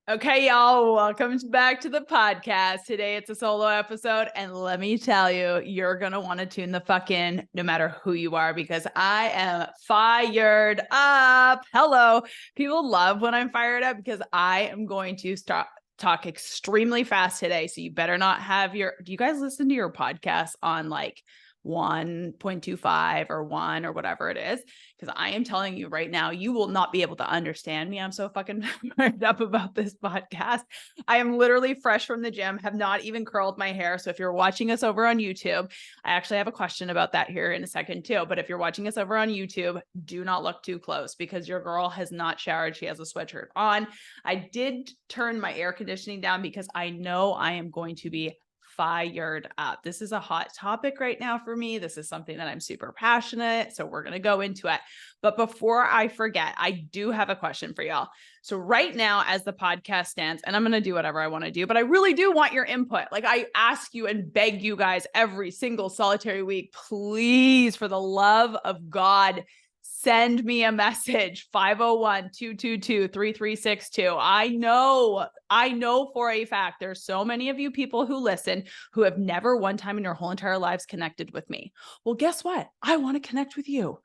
Okay, y'all, welcome back to the podcast. Today it's a solo episode, and let me tell you, you're going to want to tune the fuck in no matter who you are because I am fired up. Hello. People love when I'm fired up because I am going to talk extremely fast today. So you better not have do you guys listen to your podcast on like 1.25 or 1 or whatever it is? Because I am telling you right now, you will not be able to understand me. I'm so fucking fired up about this podcast. I am literally fresh from the gym, have not even curled my hair. So if you're watching us over on YouTube, I actually have a question about that here in a second too. But if you're watching us over on YouTube, do not look too close because your girl has not showered. She has a sweatshirt on. I did turn my air conditioning down because I know I am going to be fired up. This is a hot topic right now for me. This is something that I'm super passionate. So we're going to go into it. But before I forget, I do have a question for y'all. So right now, as the podcast stands, and I'm going to do whatever I want to do, but I really do want your input. Like I ask you and beg you guys every single solitary week, please, for the love of God, send me a message, 501-222-3362. I know for a fact there's so many of you people who listen who have never one time in your whole entire lives connected with me. Well, guess what? I want to connect with you.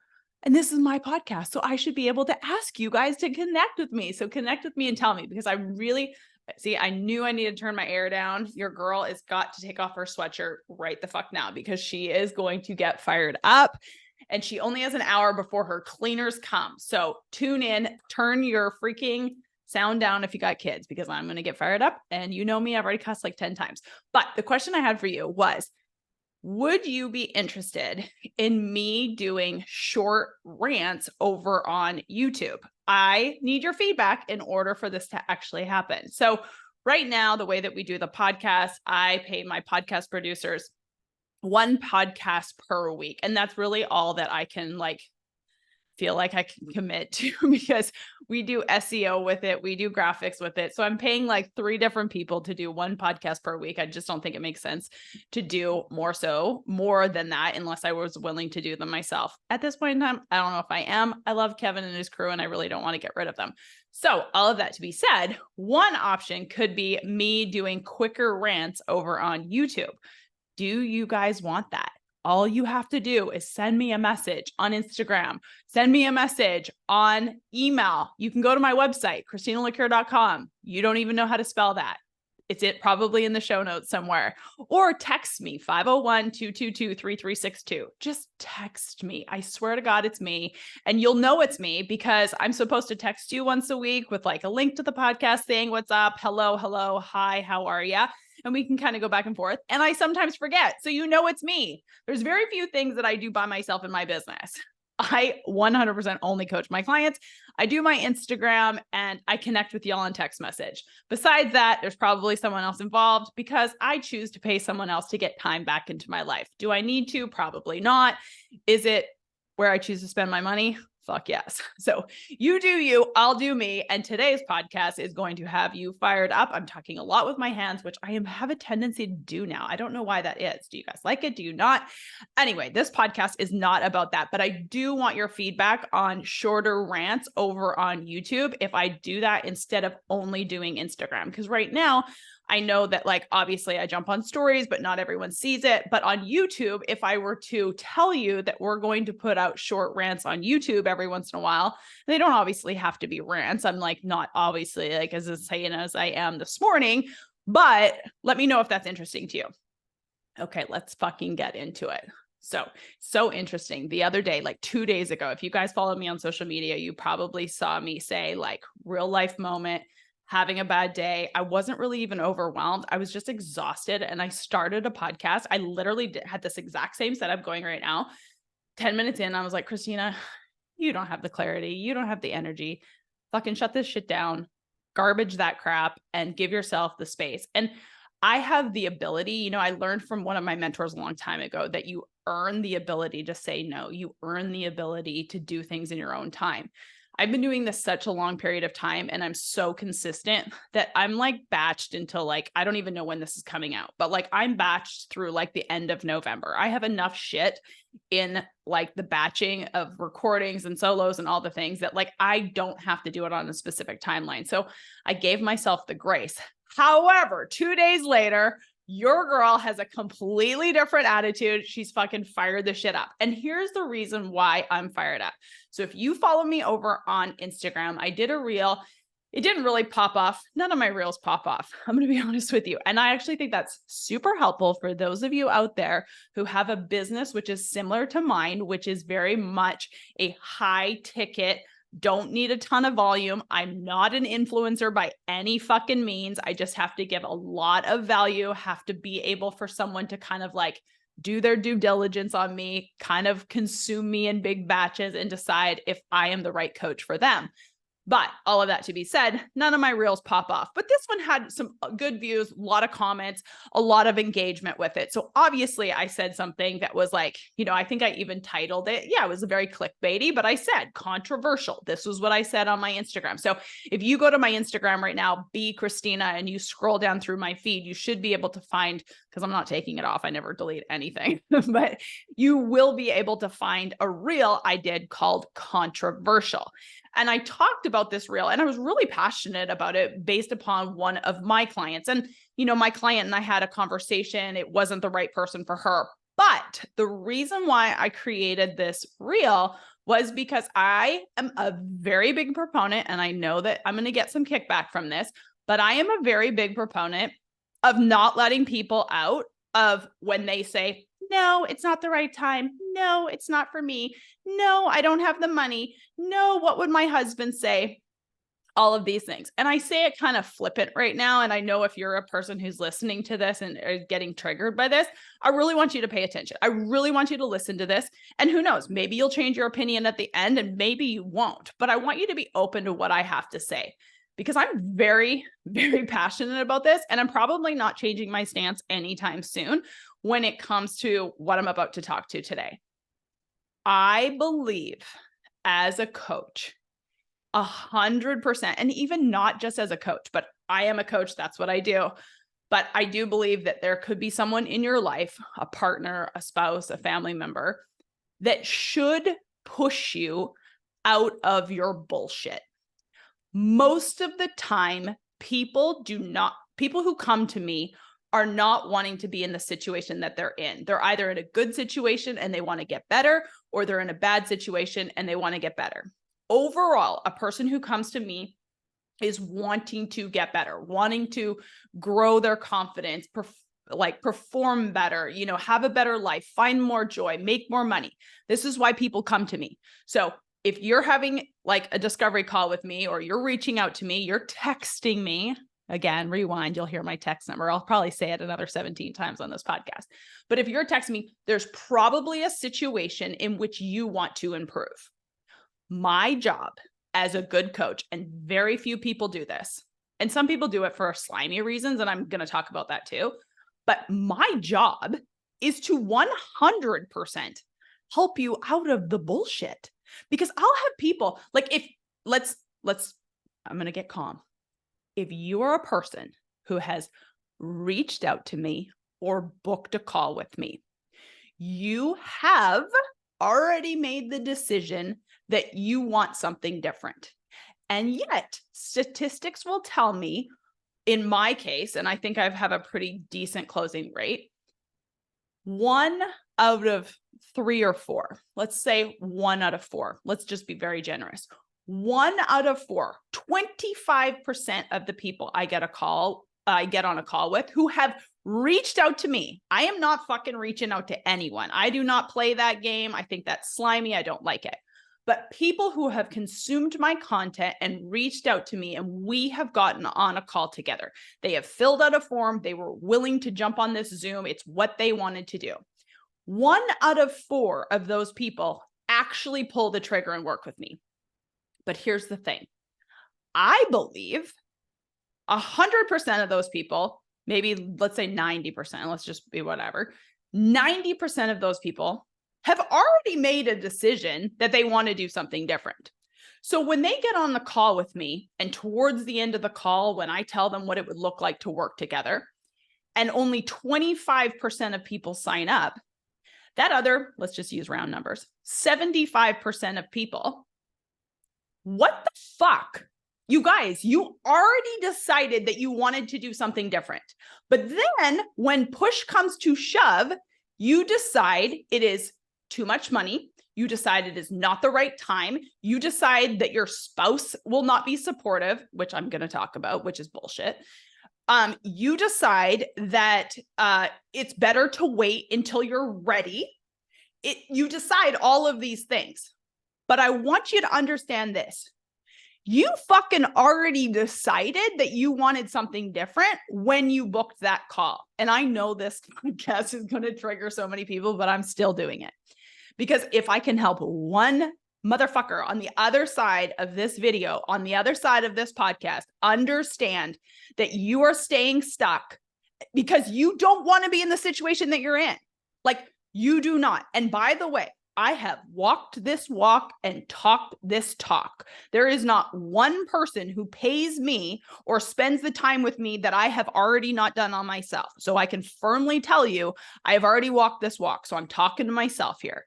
And this is my podcast. So I should be able to ask you guys to connect with me. So connect with me and tell me, because I really I knew I needed to turn my air down. Your girl has got to take off her sweatshirt right the fuck now because she is going to get fired up. And she only has an hour before her cleaners come. So tune in, turn your freaking sound down if you got kids, because I'm going to get fired up. And you know me, I've already cussed like 10 times. But the question I had for you was, would you be interested in me doing short rants over on YouTube? I need your feedback in order for this to actually happen. So right now, the way that we do the podcast, I pay my podcast producers one podcast per week. And that's really all that I can feel like I can commit to because we do SEO with it. We do graphics with it. So I'm paying like 3 different people to do one podcast per week. I just don't think it makes sense to do more than that unless I was willing to do them myself. At this point in time, I don't know if I am. I love Kevin and his crew and I really don't want to get rid of them. So all of that to be said, one option could be me doing quicker rants over on YouTube. Do you guys want that? All you have to do is send me a message on Instagram, send me a message on email. You can go to my website, ChristinaLiqueur.com. You don't even know how to spell that. It's probably in the show notes somewhere. Or text me, 501-222-3362. Just text me. I swear to God, it's me. And you'll know it's me because I'm supposed to text you once a week with like a link to the podcast saying, what's up? Hello. Hi, how are ya? And we can kind of go back and forth. And I sometimes forget. So you know it's me. There's very few things that I do by myself in my business. I 100% only coach my clients. I do my Instagram and I connect with y'all on text message. Besides that, there's probably someone else involved because I choose to pay someone else to get time back into my life. Do I need to? Probably not. Is it where I choose to spend my money? Fuck yes. So you do you, I'll do me. And today's podcast is going to have you fired up. I'm talking a lot with my hands, which I have a tendency to do now. I don't know why that is. Do you guys like it? Do you not? Anyway, this podcast is not about that, but I do want your feedback on shorter rants over on YouTube if I do that instead of only doing Instagram. Because right now, I know that obviously I jump on stories, but not everyone sees it. But on YouTube, if I were to tell you that we're going to put out short rants on YouTube every once in a while, they don't obviously have to be rants. I'm not obviously as insane as I am this morning, but let me know if that's interesting to you. Okay, let's fucking get into it. So interesting. The other day, 2 days ago, if you guys follow me on social media, you probably saw me say real life moment, having a bad day. I wasn't really even overwhelmed. I was just exhausted. And I started a podcast. I literally had this exact same setup going right now. 10 minutes in, I was like, Christina, you don't have the clarity. You don't have the energy. Fucking shut this shit down. Garbage that crap and give yourself the space. And I have the ability, I learned from one of my mentors a long time ago that you earn the ability to say no. You earn the ability to do things in your own time. I've been doing this such a long period of time and I'm so consistent that I'm like batched until like, I don't even know when this is coming out, but like I'm batched through like the end of November. I have enough shit in like the batching of recordings and solos and all the things that like I don't have to do it on a specific timeline. So I gave myself the grace. However, 2 days later, your girl has a completely different attitude. She's fucking fired the shit up. And here's the reason why I'm fired up. So if you follow me over on Instagram, I did a reel. It didn't really pop off. None of my reels pop off. I'm going to be honest with you. And I actually think that's super helpful for those of you out there who have a business which is similar to mine, which is very much a high ticket, don't need a ton of volume. I'm not an influencer by any fucking means. I just have to give a lot of value, have to be able for someone to kind of like do their due diligence on me, kind of consume me in big batches and decide if I am the right coach for them. But all of that to be said, none of my reels pop off. But this one had some good views, a lot of comments, a lot of engagement with it. So obviously I said something that was like, I think I even titled it. Yeah, it was very clickbaity, but I said controversial. This was what I said on my Instagram. So if you go to my Instagram right now, B Christina, and you scroll down through my feed, you should be able to find, because I'm not taking it off. I never delete anything, but you will be able to find a reel I did called controversial. And I talked about this reel and I was really passionate about it based upon one of my clients. And, my client and I had a conversation. It wasn't the right person for her. But the reason why I created this reel was because I am a very big proponent, and I know that I'm going to get some kickback from this, but I am a very big proponent of not letting people out of when they say, no, it's not the right time. No, it's not for me. No, I don't have the money. No, what would my husband say? All of these things. And I say it kind of flippant right now. And I know if you're a person who's listening to this and is getting triggered by this, I really want you to pay attention. I really want you to listen to this. And who knows, maybe you'll change your opinion at the end and maybe you won't. But I want you to be open to what I have to say, because I'm very, very passionate about this. And I'm probably not changing my stance anytime soon when it comes to what I'm about to talk to today. I believe as a coach, 100%, and even not just as a coach, but I am a coach. That's what I do. But I do believe that there could be someone in your life, a partner, a spouse, a family member, that should push you out of your bullshit. Most of the time, people who come to me are not wanting to be in the situation that they're in. They're either in a good situation and they want to get better, or they're in a bad situation and they want to get better. Overall, a person who comes to me is wanting to get better, wanting to grow their confidence, perform better, have a better life, find more joy, make more money. This is why people come to me. So if you're having like a discovery call with me, or you're reaching out to me, you're texting me. Again, rewind, you'll hear my text number. I'll probably say it another 17 times on this podcast. But if you're texting me, there's probably a situation in which you want to improve. My job as a good coach, and very few people do this, and some people do it for slimy reasons, and I'm going to talk about that too. But my job is to 100% help you out of the bullshit. Because I'll have people like, I'm going to get calm. If you are a person who has reached out to me or booked a call with me, you have already made the decision that you want something different. And yet statistics will tell me, in my case, and I think I have a pretty decent closing rate, 1 out of 3 or 4, let's say 1 out of 4, let's just be very generous. 1 out of 4, 25% of the people I get on a call with who have reached out to me. I am not fucking reaching out to anyone. I do not play that game. I think that's slimy. I don't like it. But people who have consumed my content and reached out to me, and we have gotten on a call together. They have filled out a form. They were willing to jump on this Zoom. It's what they wanted to do. 1 out of 4 of those people actually pull the trigger and work with me. But here's the thing. I believe 100% of those people, maybe let's say 90%, let's just be whatever, 90% of those people have already made a decision that they want to do something different. So when they get on the call with me, and towards the end of the call, when I tell them what it would look like to work together, and only 25% of people sign up, that other, let's just use round numbers, 75% of people, what the fuck? You guys, you already decided that you wanted to do something different. But then when push comes to shove, you decide it is too much money. You decide it is not the right time. You decide that your spouse will not be supportive, which I'm going to talk about, which is bullshit. You decide that it's better to wait until you're ready. You decide all of these things. But I want you to understand this. You fucking already decided that you wanted something different when you booked that call. And I know this podcast is going to trigger so many people, but I'm still doing it. Because if I can help one motherfucker on the other side of this video, on the other side of this podcast, understand that you are staying stuck because you don't want to be in the situation that you're in. Like, you do not. And by the way, I have walked this walk and talked this talk. There is not one person who pays me or spends the time with me that I have already not done on myself. So I can firmly tell you, I have already walked this walk. So I'm talking to myself here.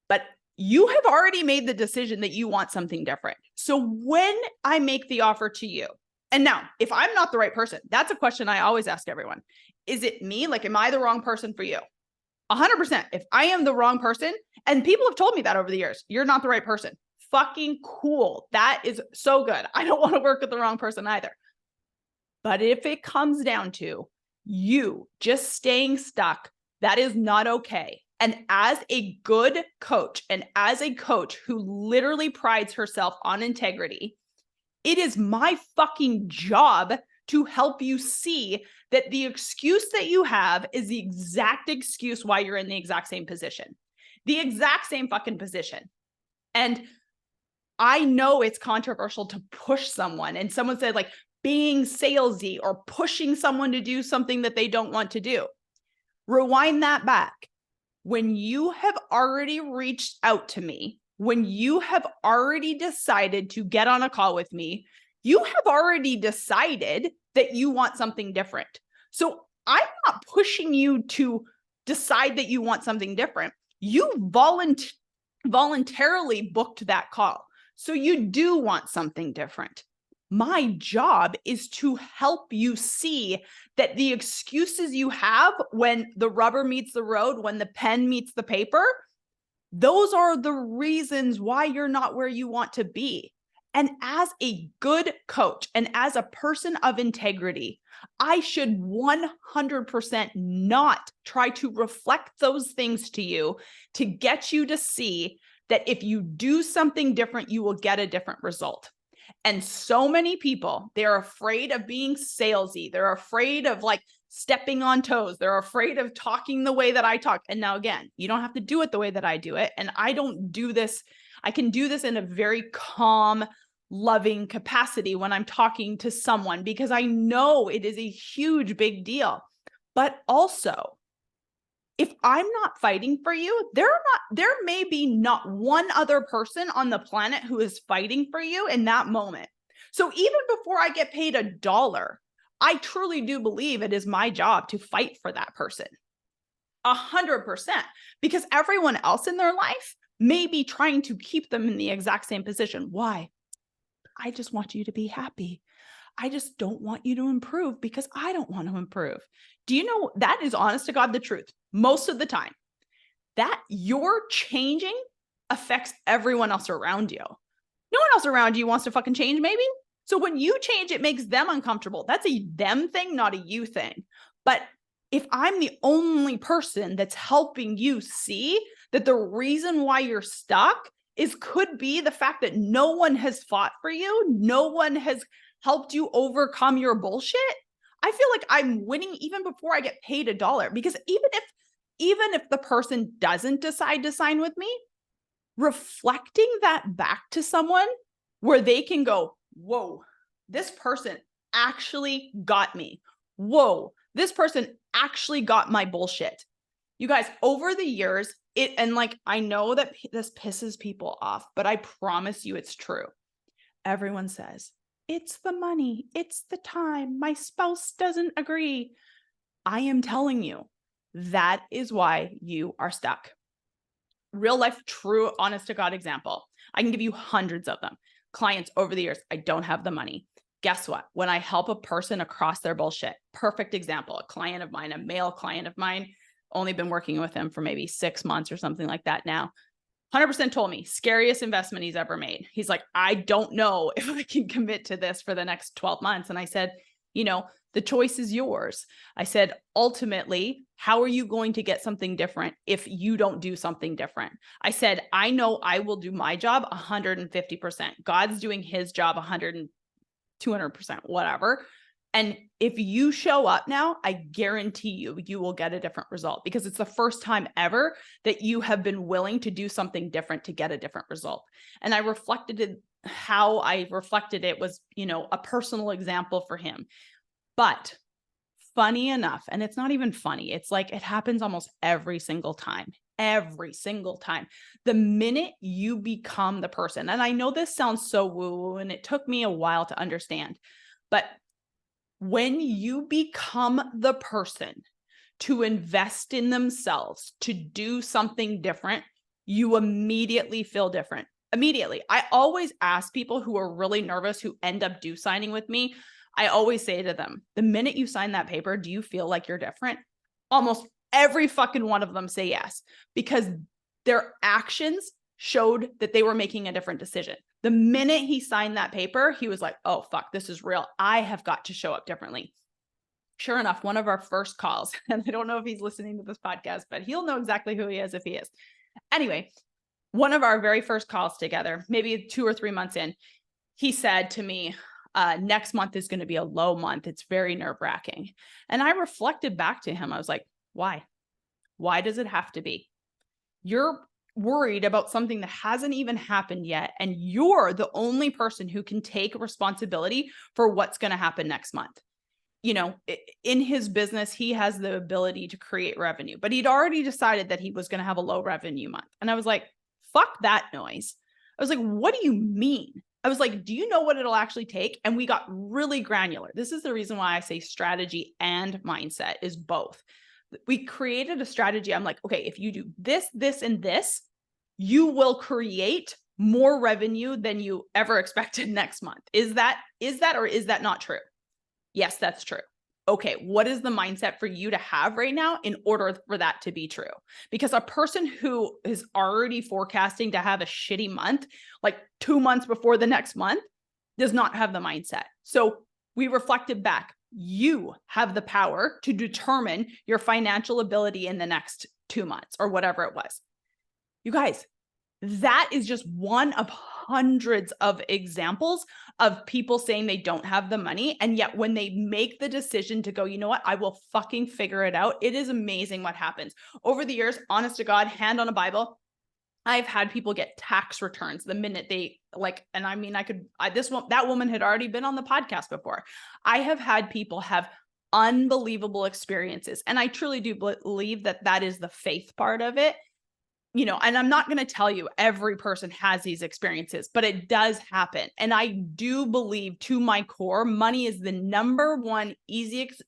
But you have already made the decision that you want something different. So when I make the offer to you, and now, if I'm not the right person, that's a question I always ask everyone. Is it me? Like, am I the wrong person for you? 100%. If I am the wrong person, and people have told me that over the years, you're not the right person. Fucking cool. That is so good. I don't want to work with the wrong person either. But if it comes down to you just staying stuck, that is not okay. And as a good coach, and as a coach who literally prides herself on integrity, it is my fucking job to help you see that the excuse that you have is the exact excuse why you're in the exact same position. The exact same fucking position. And I know it's controversial to push someone. And someone said, like, being salesy or pushing someone to do something that they don't want to do. Rewind that back. When you have already reached out to me, when you have already decided to get on a call with me, you have already decided that you want something different. So I'm not pushing you to decide that you want something different. You voluntarily booked that call. So you do want something different. My job is to help you see that the excuses you have when the rubber meets the road, when the pen meets the paper, those are the reasons why you're not where you want to be. And as a good coach and as a person of integrity, I should 100% not try to reflect those things to you to get you to see that if you do something different, you will get a different result. And so many people, they're afraid of being salesy. They're afraid of like stepping on toes. They're afraid of talking the way that I talk. And now again, you don't have to do it the way that I do it. And I don't do this. I can do this in a very calm, loving capacity when I'm talking to someone, because I know it is a huge, big deal. But also, if I'm not fighting for you, there may be not one other person on the planet who is fighting for you in that moment. So even before I get paid $1, I truly do believe it is my job to fight for that person. 100%, because everyone else in their life may be trying to keep them in the exact same position. Why? I just want you to be happy. I just don't want you to improve because I don't want to improve. Do you know that is honest to God the truth? Most of the time, that your changing affects everyone else around you. No one else around you wants to fucking change, maybe. So when you change, it makes them uncomfortable. That's a them thing, not a you thing. But if I'm the only person that's helping you see that the reason why you're stuck could be the fact that no one has fought for you, no one has helped you overcome your bullshit, I feel like I'm winning even before I get paid $1. Because even if the person doesn't decide to sign with me, reflecting that back to someone where they can go, whoa, this person actually got me. Whoa, this person actually got my bullshit. You guys, over the years, And like, I know that this pisses people off, but I promise you it's true. Everyone says, it's the money, it's the time, my spouse doesn't agree. I am telling you, that is why you are stuck. Real life, true, honest to God example. I can give you hundreds of them. Clients over the years, I don't have the money. Guess what? When I help a person across their bullshit, perfect example, a client of mine, a male client of mine, only been working with him for maybe 6 months or something like that now. 100% told me, scariest investment he's ever made. He's like, I don't know if I can commit to this for the next 12 months. And I said, the choice is yours. I said, ultimately, how are you going to get something different if you don't do something different? I said, I know I will do my job 150%. God's doing his job 100 200%, whatever. And if you show up now, I guarantee you will get a different result, because it's the first time ever that you have been willing to do something different to get a different result. And I reflected it, how I reflected it was, a personal example for him. But funny enough, and it's not even funny, it's like it happens almost every single time. Every single time. The minute you become the person, and I know this sounds so woo-woo, and it took me a while to understand, but when you become the person to invest in themselves, to do something different, you immediately feel different. Immediately. I always ask people who are really nervous, who end up signing with me, I always say to them, the minute you sign that paper, do you feel like you're different? Almost every fucking one of them say yes, because their actions showed that they were making a different decision. The minute he signed that paper, he was like, oh, fuck, this is real. I have got to show up differently. Sure enough, one of our first calls, and I don't know if he's listening to this podcast, but he'll know exactly who he is if he is. Anyway, one of our very first calls together, maybe 2 or 3 months in, he said to me, next month is going to be a low month. It's very nerve-wracking. And I reflected back to him. I was like, why? Why does it have to be? You're worried about something that hasn't even happened yet. And you're the only person who can take responsibility for what's going to happen next month. In his business, he has the ability to create revenue, but he'd already decided that he was going to have a low revenue month. And I was like, fuck that noise. I was like, what do you mean? I was like, do you know what it'll actually take? And we got really granular. This is the reason why I say strategy and mindset is both. We created a strategy. I'm like, okay, if you do this, this, and this, you will create more revenue than you ever expected next month. Is that or is that not true? Yes, that's true. Okay, what is the mindset for you to have right now in order for that to be true? Because a person who is already forecasting to have a shitty month, like 2 months before the next month, does not have the mindset. So we reflected back. You have the power to determine your financial ability in the next 2 months or whatever it was. You guys, that is just one of hundreds of examples of people saying they don't have the money. And yet when they make the decision to go, you know what, I will fucking figure it out. It is amazing what happens. Over the years, honest to God, hand on a Bible, I've had people get tax returns the minute they and I mean, that woman had already been on the podcast before. I have had people have unbelievable experiences. And I truly do believe that is the faith part of it. And I'm not going to tell you every person has these experiences, but it does happen. And I do believe to my core, money is the number one easiest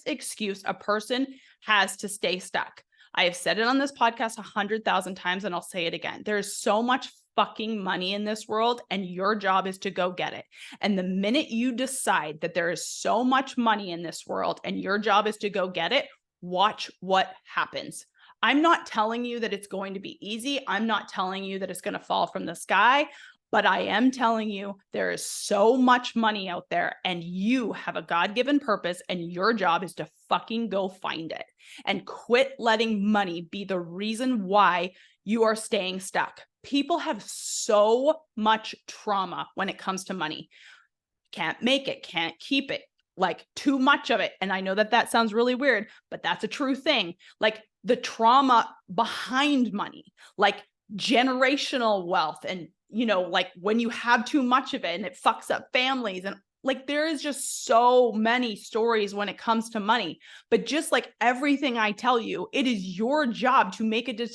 excuse a person has to stay stuck. I have said it on this podcast 100,000 times, and I'll say it again. There's so much fucking money in this world, and your job is to go get it. And the minute you decide that there is so much money in this world and your job is to go get it, watch what happens. I'm not telling you that it's going to be easy. I'm not telling you that it's going to fall from the sky, but I am telling you there is so much money out there and you have a God-given purpose and your job is to fucking go find it and quit letting money be the reason why you are staying stuck. People have so much trauma when it comes to money. Can't make it, can't keep it, like too much of it. And I know that sounds really weird, but that's a true thing. Like the trauma behind money, like generational wealth and, like when you have too much of it and it fucks up families and Like there is just so many stories when it comes to money, but just like everything I tell you, it is your job to make a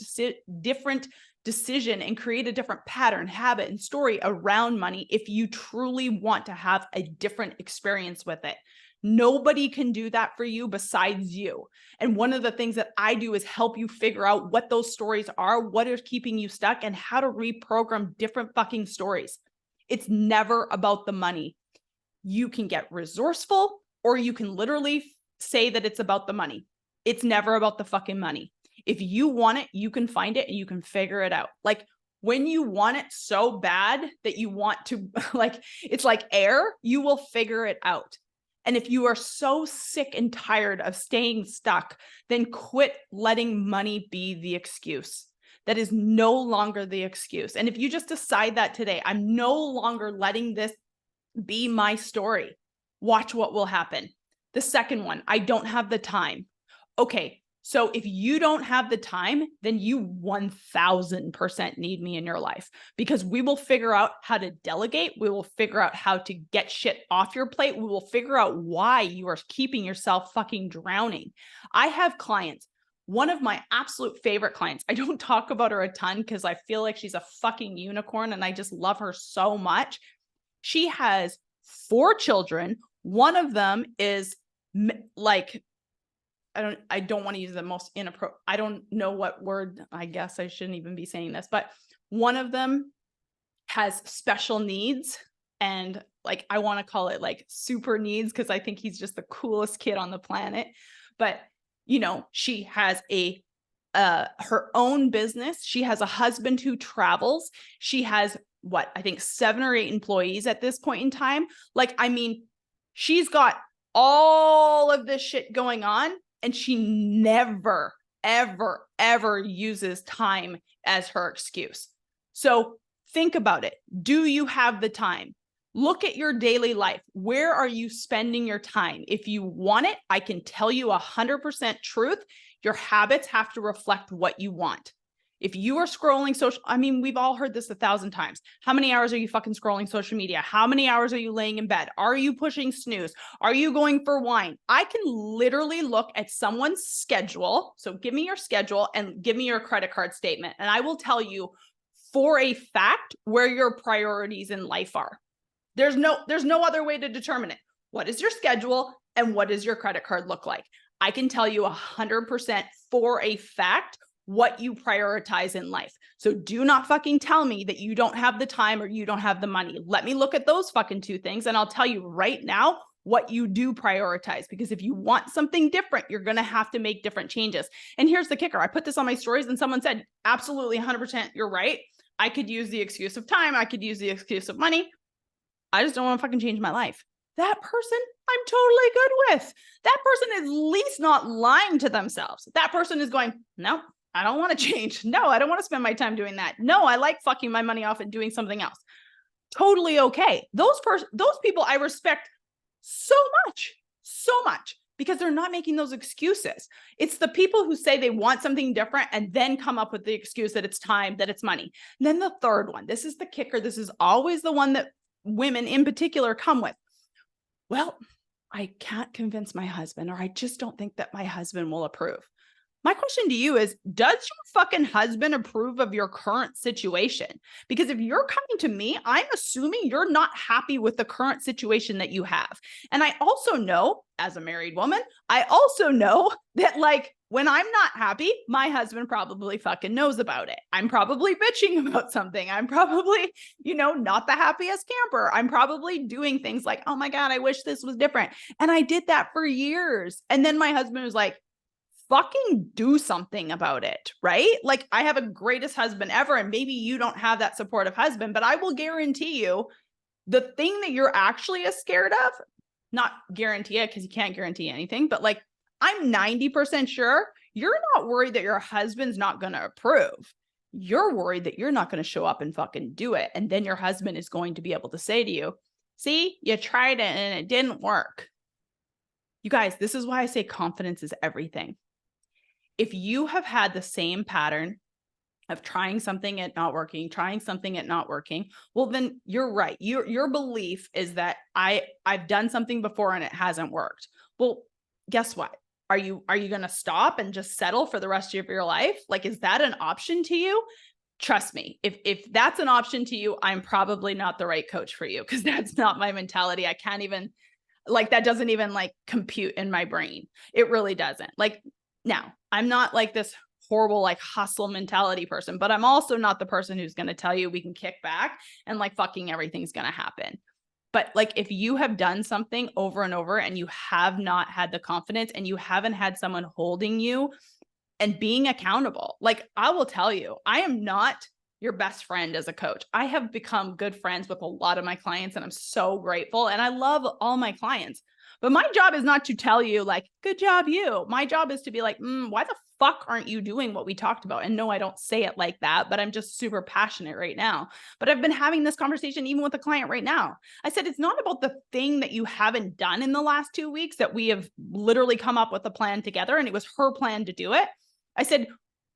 different decision and create a different pattern, habit, and story around money if you truly want to have a different experience with it. Nobody can do that for you besides you. And one of the things that I do is help you figure out what those stories are, what is keeping you stuck, and how to reprogram different fucking stories. It's never about the money. You can get resourceful, or you can literally say that it's about the money. It's never about the fucking money. If you want it, you can find it and you can figure it out. Like when you want it so bad that you want to, like, it's like air, you will figure it out. And if you are so sick and tired of staying stuck, then quit letting money be the excuse. That is no longer the excuse. And if you just decide that today, I'm no longer letting this be my story, watch what will happen. The second one, I don't have the time. Okay, so if you don't have the time, then you 1000% need me in your life, because we will figure out how to delegate. We will figure out how to get shit off your plate. We will figure out why you are keeping yourself fucking drowning. I have clients. One of my absolute favorite clients, I don't talk about her a ton because I feel like she's a fucking unicorn and I just love her so much. She has 4 children. One of them is like, I don't want to use the most inappropriate. I don't know what word, I guess I shouldn't even be saying this, but one of them has special needs, and like, I want to call it like super needs because I think he's just the coolest kid on the planet. But, you know, she has her own business. She has a husband who travels. She has I think 7 or 8 employees at this point in time. Like, I mean, she's got all of this shit going on, and she never, ever, ever uses time as her excuse. So think about it. Do you have the time? Look at your daily life. Where are you spending your time? If you want it, I can tell you 100% truth. Your habits have to reflect what you want. If you are scrolling social, I mean, we've all heard this 1,000 times. How many hours are you fucking scrolling social media? How many hours are you laying in bed? Are you pushing snooze? Are you going for wine? I can literally look at someone's schedule. So give me your schedule and give me your credit card statement, and I will tell you for a fact where your priorities in life are. There's no other way to determine it. What is your schedule and what does your credit card look like? I can tell you 100% for a fact what you prioritize in life. So do not fucking tell me that you don't have the time or you don't have the money. Let me look at those fucking 2 things, and I'll tell you right now what you do prioritize. Because if you want something different, you're going to have to make different changes. And here's the kicker. I put this on my stories and someone said, absolutely 100%, you're right. I could use the excuse of time. I could use the excuse of money. I just don't want to fucking change my life. That person I'm totally good with. That person is at least not lying to themselves. That person is going, no, I don't want to change. No, I don't want to spend my time doing that. No, I like fucking my money off and doing something else. Totally okay. Those people I respect so much because they're not making those excuses. It's the people who say they want something different and then come up with the excuse that it's time, that it's money. And then the third one, this is the kicker. This is always the one that women in particular come with. Well, I can't convince my husband, or I just don't think that my husband will approve. My question to you is, does your fucking husband approve of your current situation? Because if you're coming to me, I'm assuming you're not happy with the current situation that you have. And I also know, as a married woman, I also know that like when I'm not happy, my husband probably fucking knows about it. I'm probably bitching about something. I'm probably, not the happiest camper. I'm probably doing things like, oh my God, I wish this was different. And I did that for years. And then my husband was like, fucking do something about it, right? Like, I have a greatest husband ever, and maybe you don't have that supportive husband, but I will guarantee you the thing that you're actually as scared of, not guarantee it because you can't guarantee anything, but like, I'm 90% sure you're not worried that your husband's not going to approve. You're worried that you're not going to show up and fucking do it. And then your husband is going to be able to say to you, see, you tried it and it didn't work. You guys, this is why I say confidence is everything. If you have had the same pattern of trying something and not working, trying something and not working, well, then you're right. Your belief is that I've done something before and it hasn't worked. Well, guess what? Are you going to stop and just settle for the rest of your life? Like, is that an option to you? Trust me, if that's an option to you, I'm probably not the right coach for you, because that's not my mentality. I can't even, like, that doesn't even like compute in my brain. It really doesn't. Like, now, I'm not like this horrible like hustle mentality person, but I'm also not the person who's going to tell you we can kick back and like fucking everything's going to happen. But like, if you have done something over and over and you have not had the confidence and you haven't had someone holding you and being accountable, like, I will tell you, I am not your best friend as a coach. I have become good friends with a lot of my clients and I'm so grateful. And I love all my clients. But my job is not to tell you like, good job, you. My job is to be like, why the fuck aren't you doing what we talked about? And no, I don't say it like that, but I'm just super passionate right now. But I've been having this conversation even with a client right now. I said, it's not about the thing that you haven't done in the last 2 weeks that we have literally come up with a plan together. And it was her plan to do it. I said,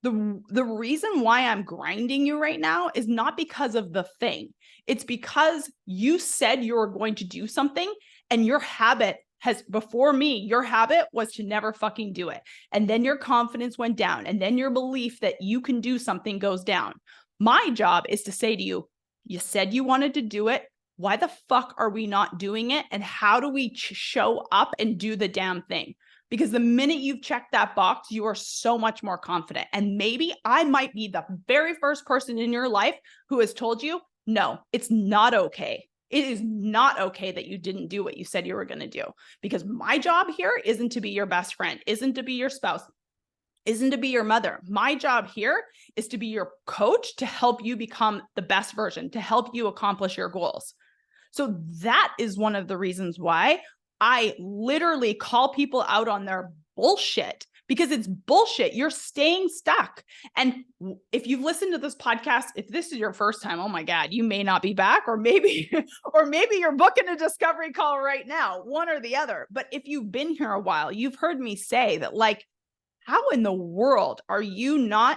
the reason why I'm grinding you right now is not because of the thing. It's because you said you were going to do something and your habit has, before me, your habit was to never fucking do it. And then your confidence went down. And then your belief that you can do something goes down. My job is to say to you, you said you wanted to do it. Why the fuck are we not doing it? And how do we show up and do the damn thing? Because the minute you've checked that box, you are so much more confident. And maybe I might be the very first person in your life who has told you, no, it's not okay. It is not okay that you didn't do what you said you were going to do. Because my job here isn't to be your best friend, isn't to be your spouse, isn't to be your mother. My job here is to be your coach, to help you become the best version, to help you accomplish your goals. So that is one of the reasons why I literally call people out on their bullshit, because it's bullshit. You're staying stuck. And if you've listened to this podcast, if this is your first time, oh my God, you may not be back, or maybe you're booking a discovery call right now, one or the other. But if you've been here a while, you've heard me say that, like, how in the world are you not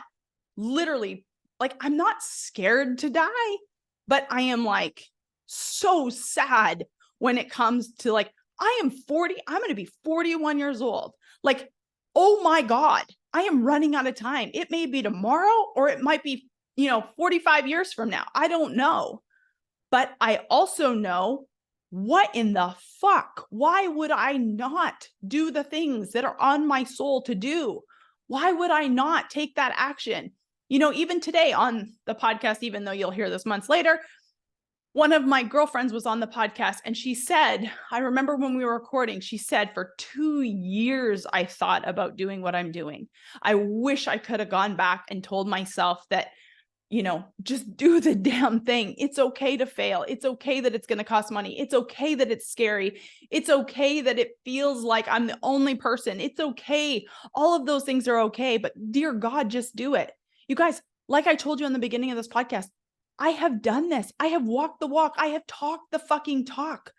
literally, like, I'm not scared to die, but I am like so sad when it comes to like, I am 40, I'm going to be 41 years old. Like, oh my God, I am running out of time. It may be tomorrow or it might be, 45 years from now. I don't know. But I also know, what in the fuck? Why would I not do the things that are on my soul to do? Why would I not take that action? Even today on the podcast, even though you'll hear this months later, one of my girlfriends was on the podcast and she said, I remember when we were recording, she said, for 2 years, I thought about doing what I'm doing. I wish I could have gone back and told myself that, just do the damn thing. It's okay to fail. It's okay that it's going to cost money. It's okay that it's scary. It's okay that it feels like I'm the only person. It's okay. All of those things are okay. But dear God, just do it. You guys, like I told you in the beginning of this podcast, I have done this. I have walked the walk. I have talked the fucking talk.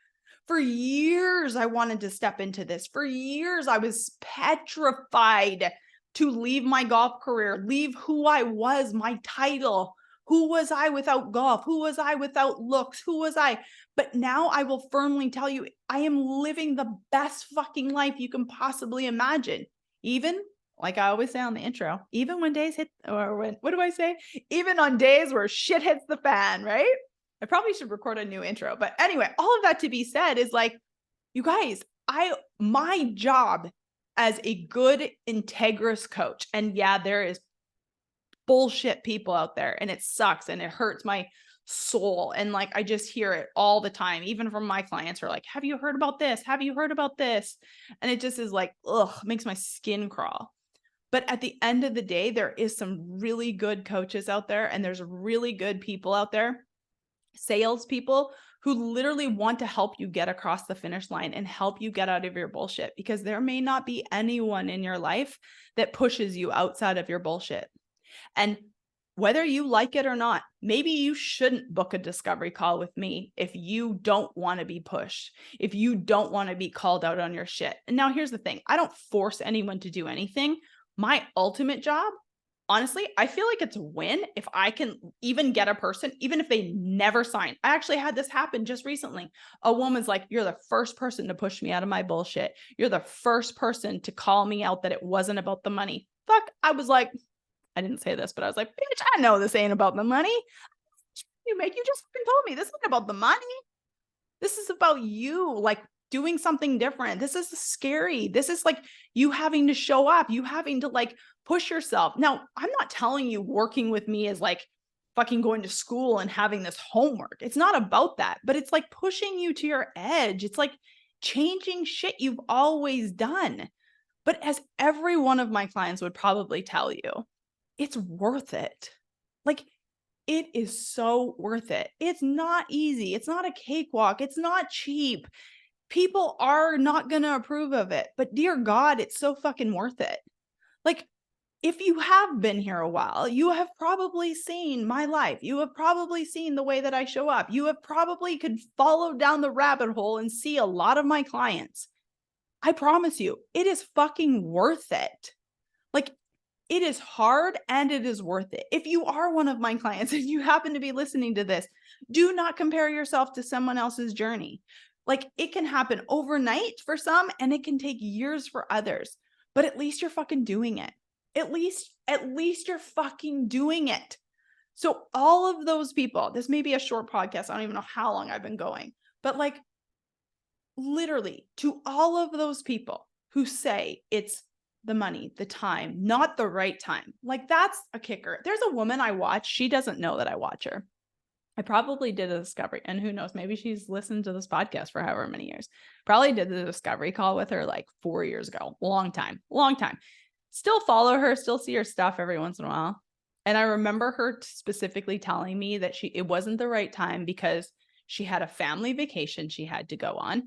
For years, I wanted to step into this. For years, I was petrified to leave my golf career, leave who I was, my title. Who was I without golf? Who was I without looks? Who was I? But now I will firmly tell you, I am living the best fucking life you can possibly imagine. Even, like I always say on the intro, even when days hit, or when, what do I say? Even on days where shit hits the fan, right? I probably should record a new intro. But anyway, all of that to be said is like, you guys, my job as a good, integrous coach, and yeah, there is bullshit people out there and it sucks and it hurts my soul. And like, I just hear it all the time, even from my clients who are like, have you heard about this? Have you heard about this? And it just is like, ugh, makes my skin crawl. But at the end of the day, there is some really good coaches out there and there's really good people out there, salespeople, who literally want to help you get across the finish line and help you get out of your bullshit, because there may not be anyone in your life that pushes you outside of your bullshit. And whether you like it or not, maybe you shouldn't book a discovery call with me if you don't want to be pushed, if you don't want to be called out on your shit. And now here's the thing. I don't force anyone to do anything. My ultimate job, honestly, I feel like it's a win if I can even get a person, even if they never sign. I actually had this happen just recently. A woman's like, you're the first person to push me out of my bullshit. You're the first person to call me out that it wasn't about the money. Fuck. I was like, I didn't say this, but I was like, bitch, I know this ain't about the money. You just fucking told me this isn't about the money. This is about you, like doing something different. This is scary. This is like you having to show up, you having to like push yourself. Now, I'm not telling you working with me is like fucking going to school and having this homework. It's not about that, but it's like pushing you to your edge. It's like changing shit you've always done. But as every one of my clients would probably tell you, it's worth it. Like, it is so worth it. It's not easy. It's not a cakewalk. It's not cheap. People are not going to approve of it, but dear God, it's so fucking worth it. Like, if you have been here a while, you have probably seen my life. You have probably seen the way that I show up. You have probably could follow down the rabbit hole and see a lot of my clients. I promise you, it is fucking worth it. Like, it is hard and it is worth it. If you are one of my clients and you happen to be listening to this, do not compare yourself to someone else's journey. Like, it can happen overnight for some and it can take years for others, but at least you're fucking doing it. At least you're fucking doing it. So all of those people, this may be a short podcast. I don't even know how long I've been going, but like literally to all of those people who say it's the money, the time, not the right time. Like, that's a kicker. There's a woman I watch. She doesn't know that I watch her. I probably did a discovery, and who knows, maybe she's listened to this podcast for however many years. Probably did the discovery call with her like 4 years ago. Long time. Still follow her, still see her stuff every once in a while. And I remember her specifically telling me that it wasn't the right time because she had a family vacation she had to go on,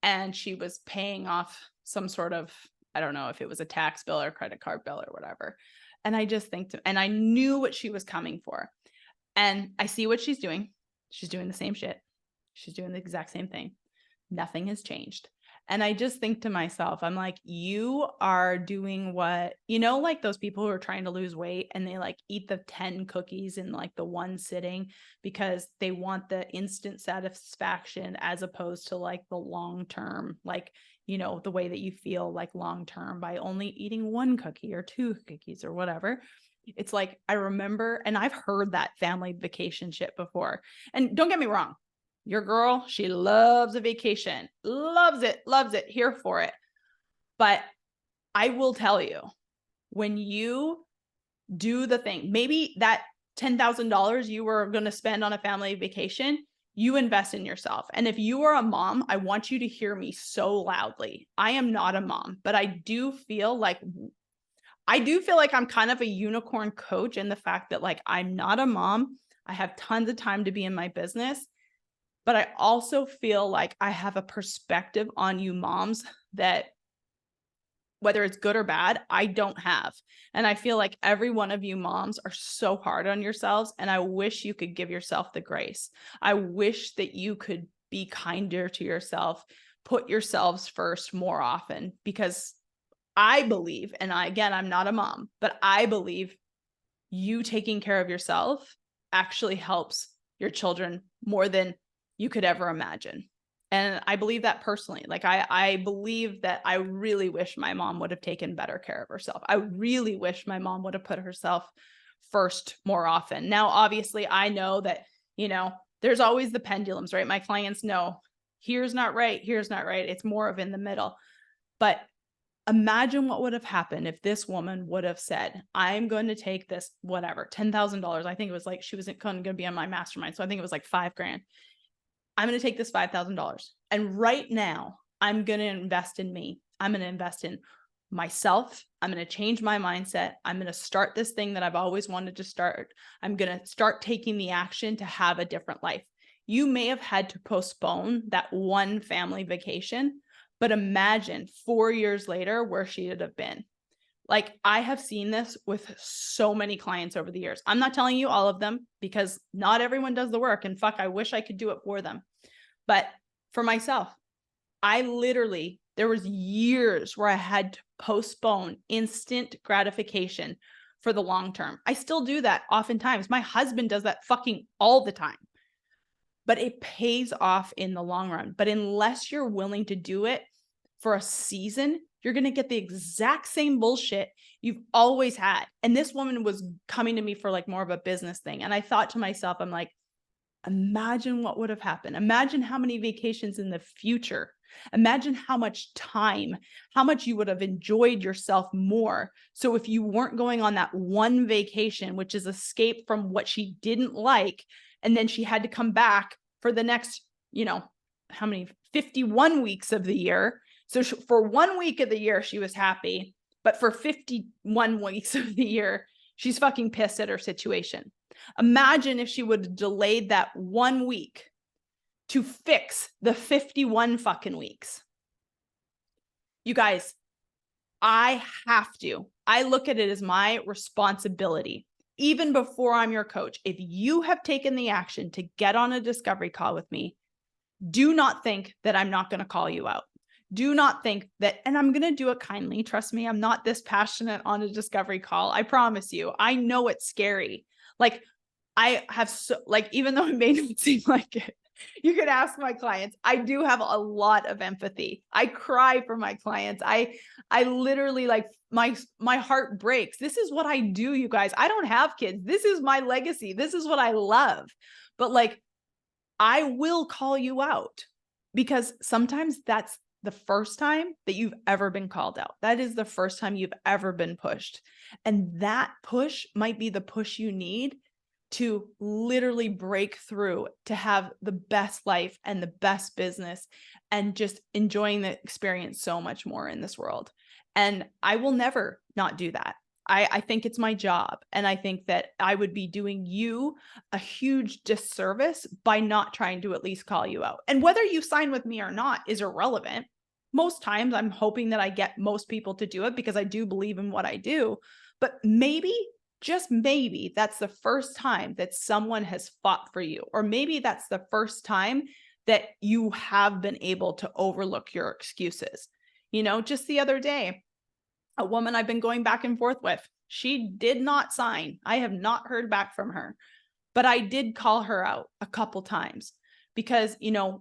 and she was paying off some sort of, I don't know if it was a tax bill or credit card bill or whatever. And I just think, and I knew what she was coming for. And I see what she's doing. She's doing the same shit. She's doing the exact same thing. Nothing has changed. And I just think to myself, I'm like, you are doing what, like those people who are trying to lose weight and they like eat the 10 cookies in like the one sitting because they want the instant satisfaction as opposed to like the long-term, like, the way that you feel like long-term by only eating one cookie or two cookies or whatever. It's like, I remember, and I've heard that family vacation shit before. And don't get me wrong, your girl, she loves a vacation, loves it, here for it. But I will tell you, when you do the thing, maybe that $10,000 you were going to spend on a family vacation, you invest in yourself. And if you are a mom, I want you to hear me so loudly. I am not a mom, but I do feel like I'm kind of a unicorn coach in the fact that like, I'm not a mom. I have tons of time to be in my business, but I also feel like I have a perspective on you moms that whether it's good or bad, I don't have. And I feel like every one of you moms are so hard on yourselves. And I wish you could give yourself the grace. I wish that you could be kinder to yourself, put yourselves first more often, because I believe, and I'm not a mom, but I believe you taking care of yourself actually helps your children more than you could ever imagine. And I believe that personally. Like, I believe that I really wish my mom would have taken better care of herself. I really wish my mom would have put herself first more often. Now, obviously, I know that, there's always the pendulums, right? My clients know here's not right. It's more of in the middle. But imagine what would have happened if this woman would have said, I'm going to take this, whatever, $10,000. I think it was like, she wasn't going to be on my mastermind. So I think it was like $5,000. I'm going to take this $5,000. And right now I'm going to invest in me. I'm going to invest in myself. I'm going to change my mindset. I'm going to start this thing that I've always wanted to start. I'm going to start taking the action to have a different life. You may have had to postpone that one family vacation, but imagine 4 years later where she would have been. Like, I have seen this with so many clients over the years. I'm not telling you all of them because not everyone does the work. And fuck, I wish I could do it for them. But for myself, there was years where I had to postpone instant gratification for the long term. I still do that oftentimes. My husband does that fucking all the time. But it pays off in the long run. But unless you're willing to do it for a season, you're going to get the exact same bullshit you've always had. And this woman was coming to me for like more of a business thing. And I thought to myself, I'm like, imagine what would have happened. Imagine how many vacations in the future. Imagine how much time, how much you would have enjoyed yourself more. So if you weren't going on that one vacation, which is escape from what she didn't like, and then she had to come back for the next, how many, 51 weeks of the year. So for 1 week of the year, she was happy. But for 51 weeks of the year, she's fucking pissed at her situation. Imagine if she would have delayed that 1 week to fix the 51 fucking weeks. You guys, I look at it as my responsibility. Even before I'm your coach, if you have taken the action to get on a discovery call with me, do not think that I'm not going to call you out. Do not think that, and I'm going to do it kindly. Trust me, I'm not this passionate on a discovery call. I promise you. I know it's scary. Like I have even though it may not seem like it, you could ask my clients. I do have a lot of empathy. I cry for my clients. I literally like my heart breaks. This is what I do, you guys. I don't have kids. This is my legacy. This is what I love. But like, I will call you out because sometimes that's the first time that you've ever been called out. That is the first time you've ever been pushed. And that push might be the push you need to literally break through, to have the best life and the best business and just enjoying the experience so much more in this world. And I will never not do that. I think it's my job. And I think that I would be doing you a huge disservice by not trying to at least call you out. And whether you sign with me or not is irrelevant. Most times I'm hoping that I get most people to do it because I do believe in what I do. But maybe, just maybe, that's the first time that someone has fought for you. Or maybe that's the first time that you have been able to overlook your excuses. Just the other day, a woman I've been going back and forth with, she did not sign. I have not heard back from her, but I did call her out a couple times because,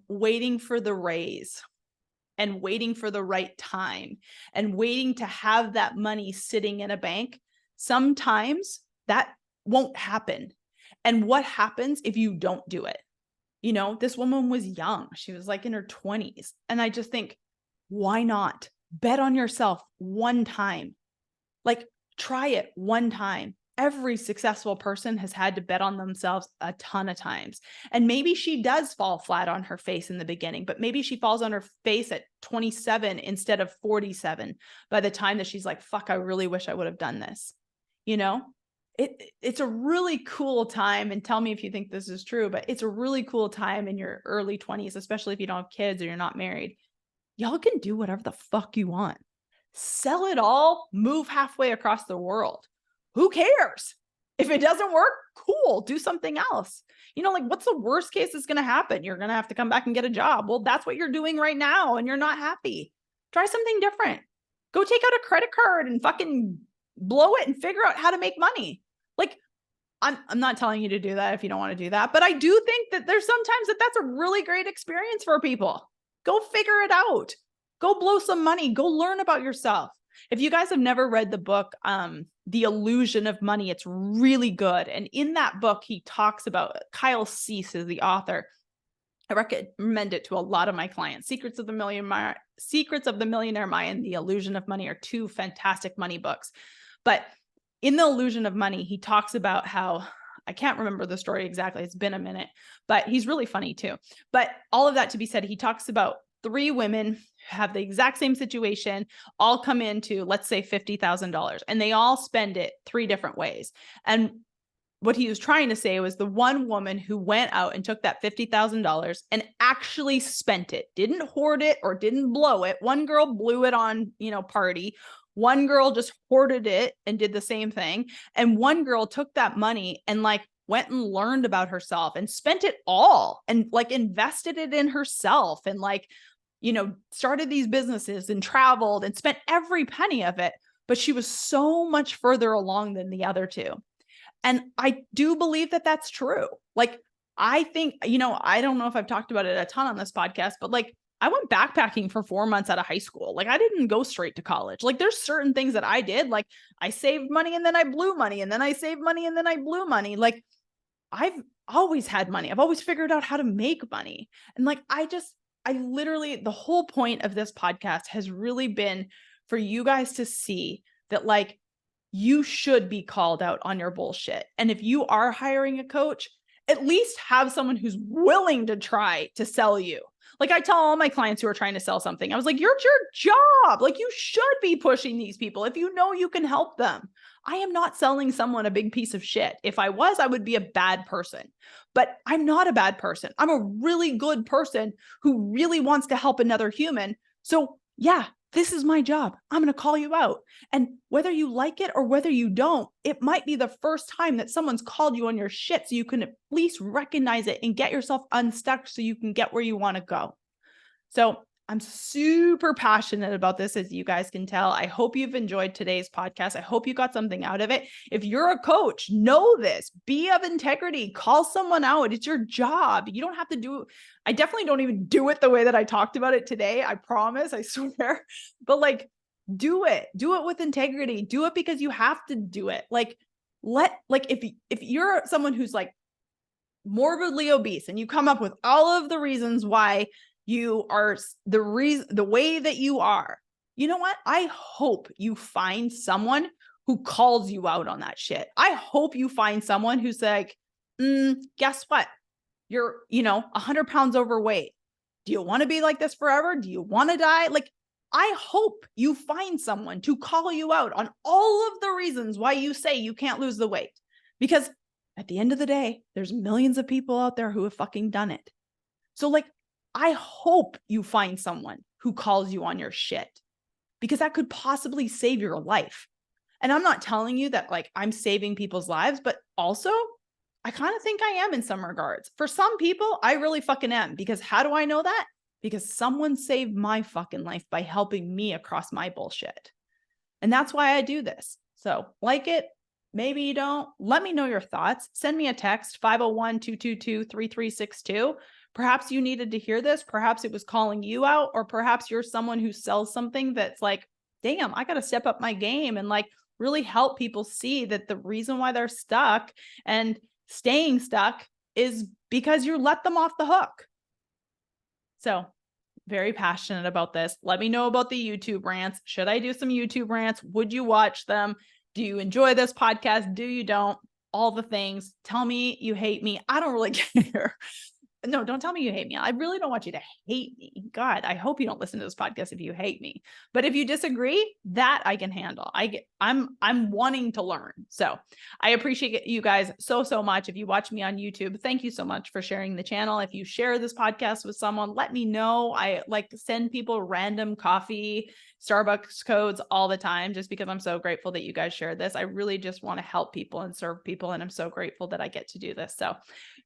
waiting for the raise and waiting for the right time and waiting to have that money sitting in a bank, sometimes that won't happen. And what happens if you don't do it? This woman was young. She was like in her 20s. And I just think, why not? Bet on yourself one time. Like, try it one time. Every successful person has had to bet on themselves a ton of times. And maybe she does fall flat on her face in the beginning, but maybe she falls on her face at 27 instead of 47 by the time that she's like, fuck, I really wish I would have done this. It's a really cool time. And tell me if you think this is true, but it's a really cool time in your early 20s, especially if you don't have kids or you're not married. Y'all can do whatever the fuck you want. Sell it all, move halfway across the world. Who cares? If it doesn't work, cool, do something else. What's the worst case that's going to happen? You're going to have to come back and get a job. Well, that's what you're doing right now and you're not happy. Try something different. Go take out a credit card and fucking blow it and figure out how to make money. Like, I'm not telling you to do that if you don't want to do that, but I do think that there's sometimes that's a really great experience for people. Go figure it out. Go blow some money. Go learn about yourself. If you guys have never read the book, The Illusion of Money, it's really good. And in that book, he talks about, Kyle Cease is the author. I recommend it to a lot of my clients. Secrets of the Millionaire Mind, The Illusion of Money are two fantastic money books. But in The Illusion of Money, he talks about how, I can't remember the story exactly. It's been a minute, but he's really funny too. But all of that to be said, he talks about 3 women who have the exact same situation, all come into, let's say, $50,000, and they all spend it 3 different ways. And what he was trying to say was the one woman who went out and took that $50,000 and actually spent it, didn't hoard it or didn't blow it. One girl blew it on, party. One girl just hoarded it and did the same thing. And one girl took that money and went and learned about herself and spent it all and invested it in herself and started these businesses and traveled and spent every penny of it. but she was so much further along than the other two. And I do believe that that's true. Like, I think, I don't know if I've talked about it a ton on this podcast, but like, I went backpacking for 4 months out of high school. Like, I didn't go straight to college. Like, there's certain things that I did. Like, I saved money and then I blew money, and then I saved money and then I blew money. Like, I've always had money. I've always figured out how to make money. And like, I literally, the whole point of this podcast has really been for you guys to see that, like, you should be called out on your bullshit. And if you are hiring a coach, at least have someone who's willing to try to sell you. Like, I tell all my clients who are trying to sell something, I was like, you're your job. Like, you should be pushing these people if you know you can help them. I am not selling someone a big piece of shit. If I was, I would be a bad person, but I'm not a bad person. I'm a really good person who really wants to help another human. So yeah, this is my job. I'm going to call you out. And whether you like it or whether you don't, it might be the first time that someone's called you on your shit, so you can at least recognize it and get yourself unstuck so you can get where you want to go. So I'm super passionate about this, as you guys can tell. I hope you've enjoyed today's podcast. I hope you got something out of it. If you're a coach, know this. Be of integrity. Call someone out. It's your job. You don't have to do it. I definitely don't even do it the way that I talked about it today. I promise. I swear. But like, do it. Do it with integrity. Do it because you have to do it. Like, if you're someone who's like morbidly obese and you come up with all of the reasons why you are the way that you are, you know what? I hope you find someone who calls you out on that shit. I hope you find someone who's like, guess what? You're, 100 pounds overweight. Do you want to be like this forever? Do you want to die? Like, I hope you find someone to call you out on all of the reasons why you say you can't lose the weight. Because at the end of the day, there's millions of people out there who have fucking done it. So like, I hope you find someone who calls you on your shit, because that could possibly save your life. And I'm not telling you that like I'm saving people's lives, but also I kind of think I am in some regards. For some people, I really fucking am. Because how do I know that? Because someone saved my fucking life by helping me across my bullshit. And that's why I do this. So like it, maybe you don't. Let me know your thoughts. Send me a text, 501-222-3362. Perhaps you needed to hear this. Perhaps it was calling you out, or perhaps you're someone who sells something that's like, damn, I got to step up my game and like really help people see that the reason why they're stuck and staying stuck is because you let them off the hook. So very passionate about this. Let me know about the YouTube rants. Should I do some YouTube rants? Would you watch them? Do you enjoy this podcast? Do you don't? All the things. Tell me you hate me. I don't really care. No, don't tell me you hate me. I really don't want you to hate me. God, I hope you don't listen to this podcast if you hate me. But if you disagree, that I can handle. I'm wanting to learn. So I appreciate you guys so much. If you watch me on YouTube, thank you so much for sharing the channel. If you share this podcast with someone, let me know. I like send people random coffee, Starbucks codes all the time, just because I'm so grateful that you guys share this. I really just want to help people and serve people. And I'm so grateful that I get to do this. So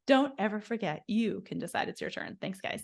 don't ever forget, you can decide it's your turn. Thanks, guys.